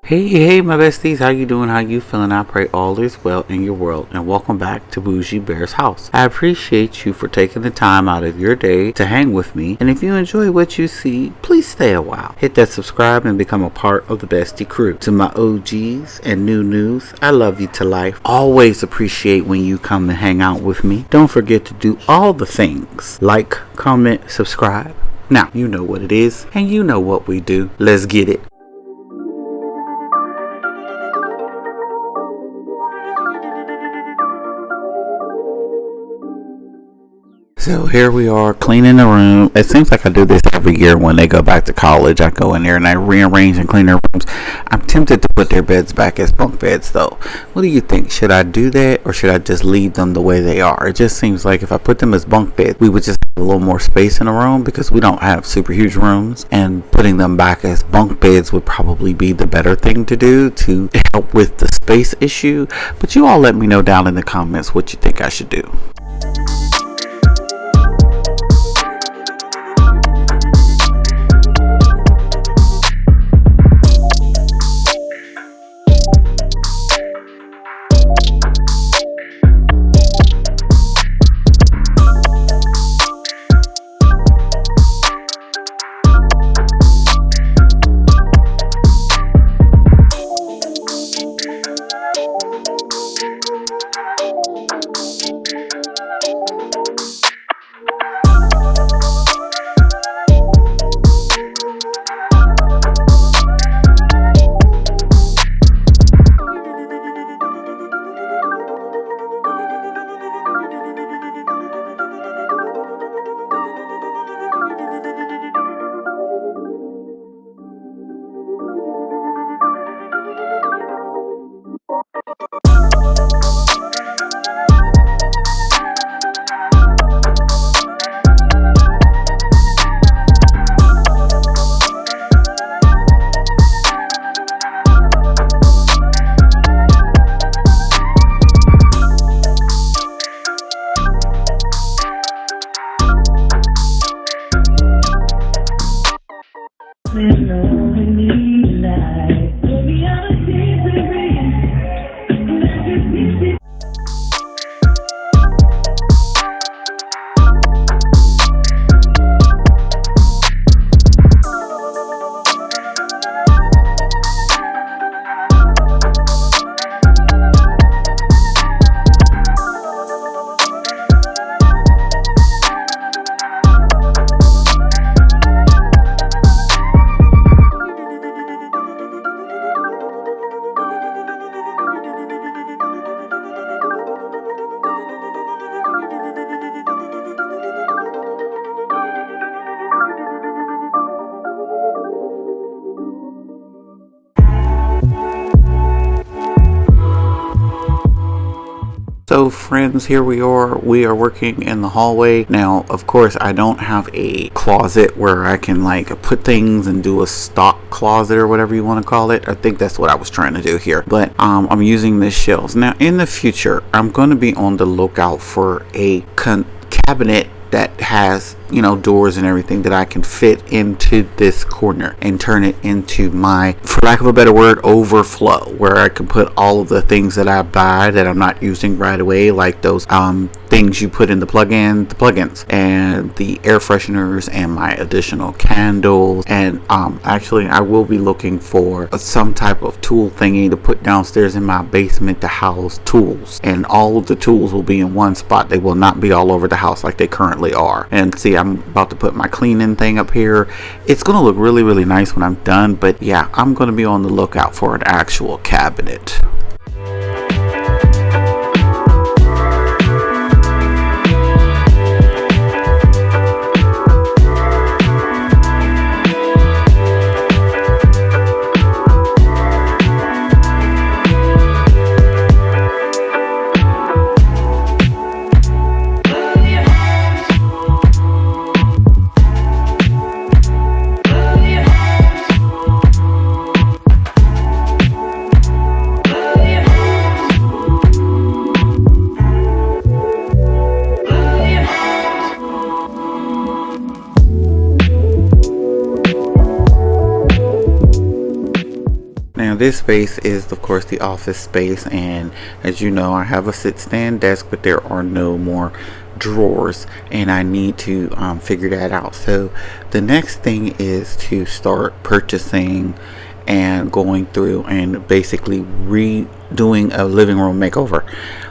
Hey, my besties, how you doing? How you feeling? I pray all is well in your world, and welcome back to Bougie Bear's house. I appreciate you for taking the time out of your day to hang with me, and if you enjoy what you see, please stay a while. Hit that subscribe and become a part of the bestie crew. To my OGs and new news, I love you to life. Always appreciate when you come and hang out with me. Don't forget to do all the things, like, comment, subscribe. Now, you know what it is, and you know what we do. Let's get it. So here we are cleaning the room. It seems like I do this every year when they go back to college. I go in there and I rearrange and clean their rooms. I'm tempted to put their beds back as bunk beds though. What do you think? Should I do that or should I just leave them the way they are? It just seems like if I put them as bunk beds, we would just have a little more space in the room because we don't have super huge rooms, and putting them back as bunk beds would probably be the better thing to do to help with the space issue. But you all let me know down in the comments what you think I should do. So friends, here we are working in the hallway. Now of course I don't have a closet where I can like put things and do a stock closet or whatever you want to call it. I think that's what I was trying to do here, but I'm using this shelves. Now in the future I'm going to be on the lookout for a cabinet that has, you know, doors and everything that I can fit into this corner and turn it into my, for lack of a better word, overflow, where I can put all of the things that I buy that I'm not using right away, like those things you put in the plugins and the air fresheners and my additional candles. And actually I will be looking for some type of tool thingy to put downstairs in my basement to house tools, and all of the tools will be in one spot. They will not be all over the house like they currently are. And see, I'm about to put my cleaning thing up here. It's gonna look really, really nice when I'm done. But yeah, I'm gonna be on the lookout for an actual cabinet. Now this space is of course the office space, and as you know, I have a sit-stand desk, but there are no more drawers, and I need to figure that out. So the next thing is to start purchasing and going through and basically redoing a living room makeover.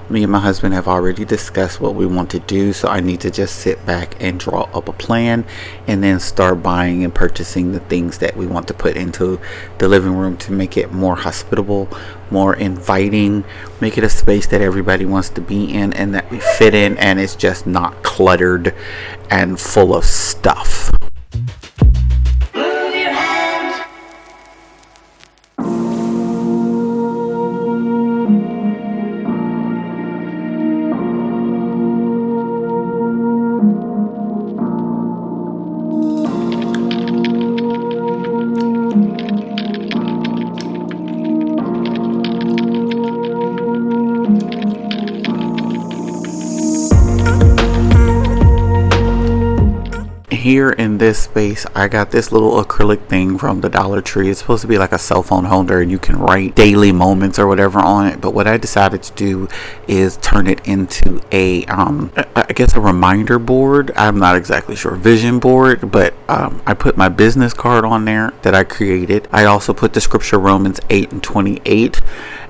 Me and my husband have already discussed what we want to do, so I need to just sit back and draw up a plan and then start buying and purchasing the things that we want to put into the living room to make it more hospitable, more inviting, make it a space that everybody wants to be in and that we fit in, and it's just not cluttered and full of stuff. Here in this space, I got this little acrylic thing from the Dollar Tree. It's supposed to be like a cell phone holder, and you can write daily moments or whatever on it. But what I decided to do is turn it into a I guess a reminder board. I'm not exactly sure, vision board, but I put my business card on there that I created. I also put the scripture Romans 8:28.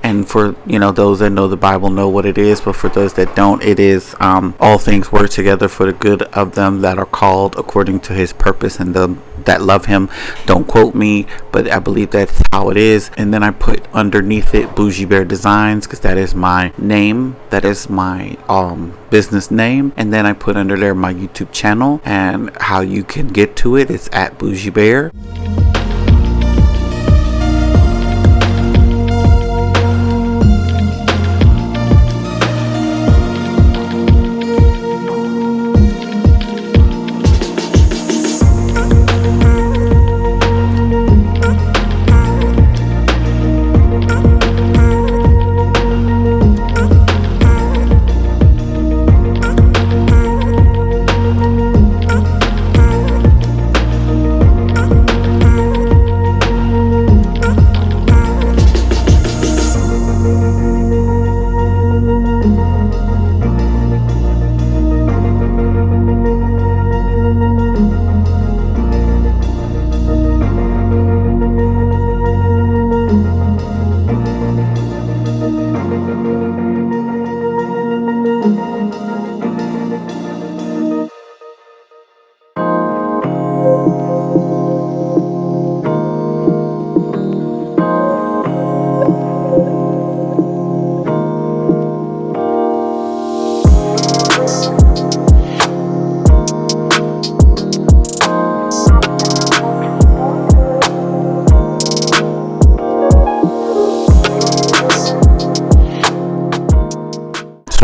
And for, you know, those that know the Bible know what it is, but for those that don't, it is all things work together for the good of them that are called according to his purpose and them that love him. Don't quote me, but I believe that's how it is. And then I put underneath it Boujeebeardesigns, because that is my name. That is my business name. And then I put under there my YouTube channel and how you can get to it. It's at Boujeebear.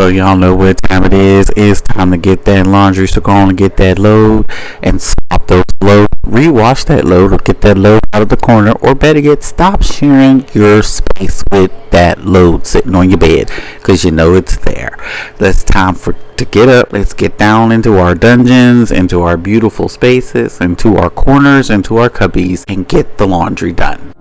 So y'all know what time it is. It's time to get that laundry. So go on and get that load and swap those loads. Rewash that load or get that load out of the corner, or better yet, stop sharing your space with that load sitting on your bed, because you know it's there. It's time to get up. Let's get down into our dungeons, into our beautiful spaces, into our corners, into our cubbies, and get the laundry done.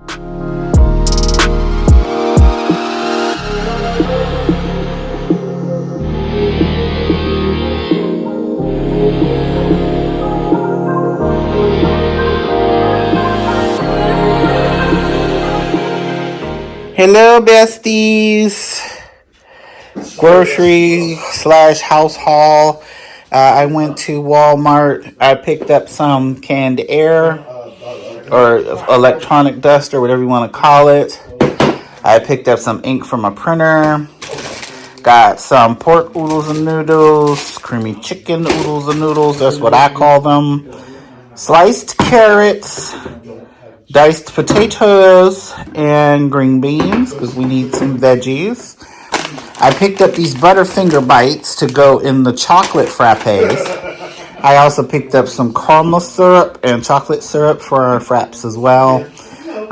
Hello, besties. Grocery / house haul. I went to Walmart. I picked up some canned air or electronic dust or whatever you want to call it. I picked up some ink for my printer. Got some pork oodles and noodles, creamy chicken oodles and noodles. That's what I call them. Sliced carrots. Diced potatoes and green beans, because we need some veggies. I picked up these Butterfinger bites to go in the chocolate frappes. I also picked up some caramel syrup and chocolate syrup for our fraps as well.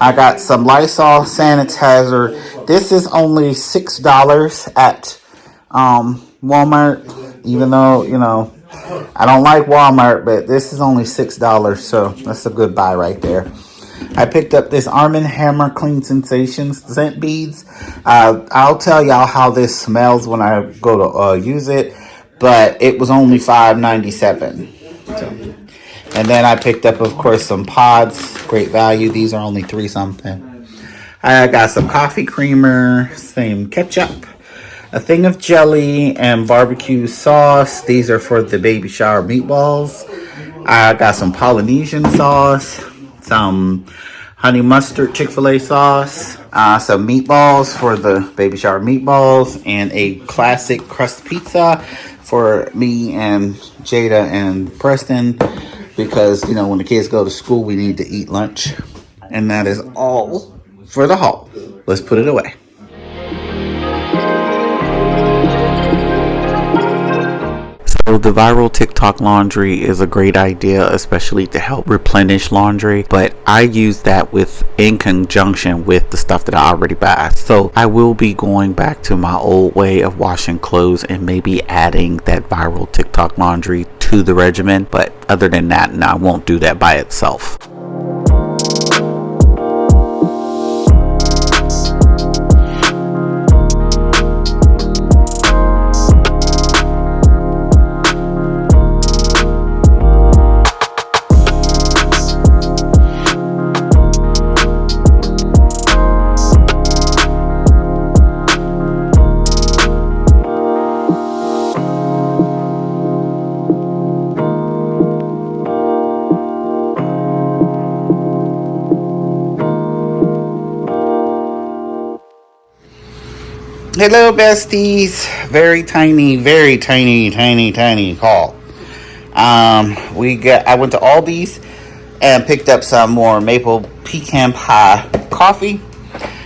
I got some Lysol sanitizer. This is only $6 at Walmart, even though, you know, I don't like Walmart, but this is only $6, so that's a good buy right there. I picked up this Arm & Hammer Clean Sensations scent beads. I'll tell y'all how this smells when I go to use it, but it was only $5.97. So, and then I picked up, of course, some pods. Great value. These are only $3 something. I got some coffee creamer, some ketchup, a thing of jelly, and barbecue sauce. These are for the baby shower meatballs. I got some Polynesian sauce, some honey mustard Chick-fil-A sauce, some meatballs for the baby shower meatballs, and a classic crust pizza for me and Jada and Preston, because, you know, when the kids go to school, we need to eat lunch. And that is all for the haul. Let's put it away. So the viral TikTok laundry is a great idea, especially to help replenish laundry, but I use that in conjunction with the stuff that I already buy. So I will be going back to my old way of washing clothes and maybe adding that viral TikTok laundry to the regimen, but other than that, no, I won't do that by itself. Hello, besties. Very tiny haul. I went to Aldi's and picked up some more maple pecan pie coffee.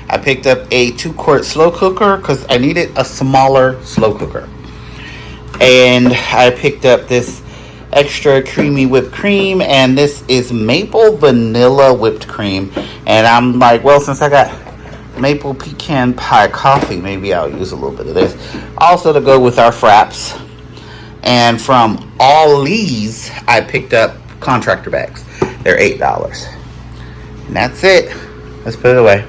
I picked up a 2-quart slow cooker because I needed a smaller slow cooker. And I picked up this extra creamy whipped cream, and this is maple vanilla whipped cream. And I'm like, well, since I got maple pecan pie coffee, maybe I'll use a little bit of this also to go with our fraps. And from Aldi's, I picked up contractor bags. They're $8, and that's it. Let's put it away.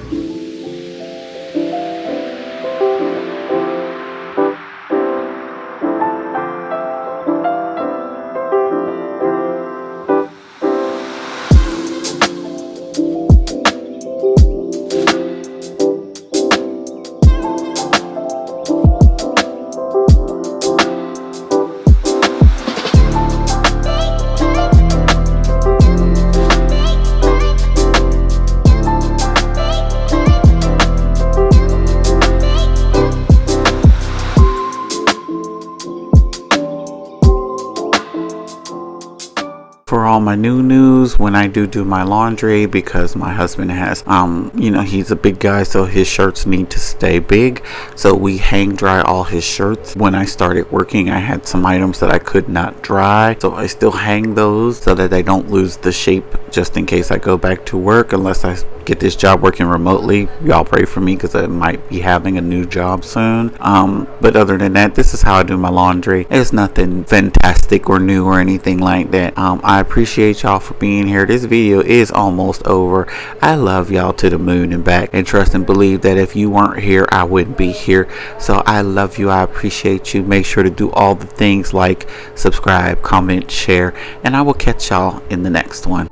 For all my new news, when I do my laundry, because my husband has he's a big guy, so his shirts need to stay big, so we hang dry all his shirts. When I started working, I had some items that I could not dry, so I still hang those so that they don't lose the shape, just in case I go back to work, unless I get this job working remotely. Y'all pray for me, because I might be having a new job soon. But other than that, this is how I do my laundry. It's nothing fantastic or new or anything like that. I appreciate y'all for being here. This video is almost over. I love y'all to the moon and back, and trust and believe that if you weren't here, I wouldn't be here. So I love you. I appreciate you. Make sure to do all the things like subscribe, comment, share, and I will catch y'all in the next one.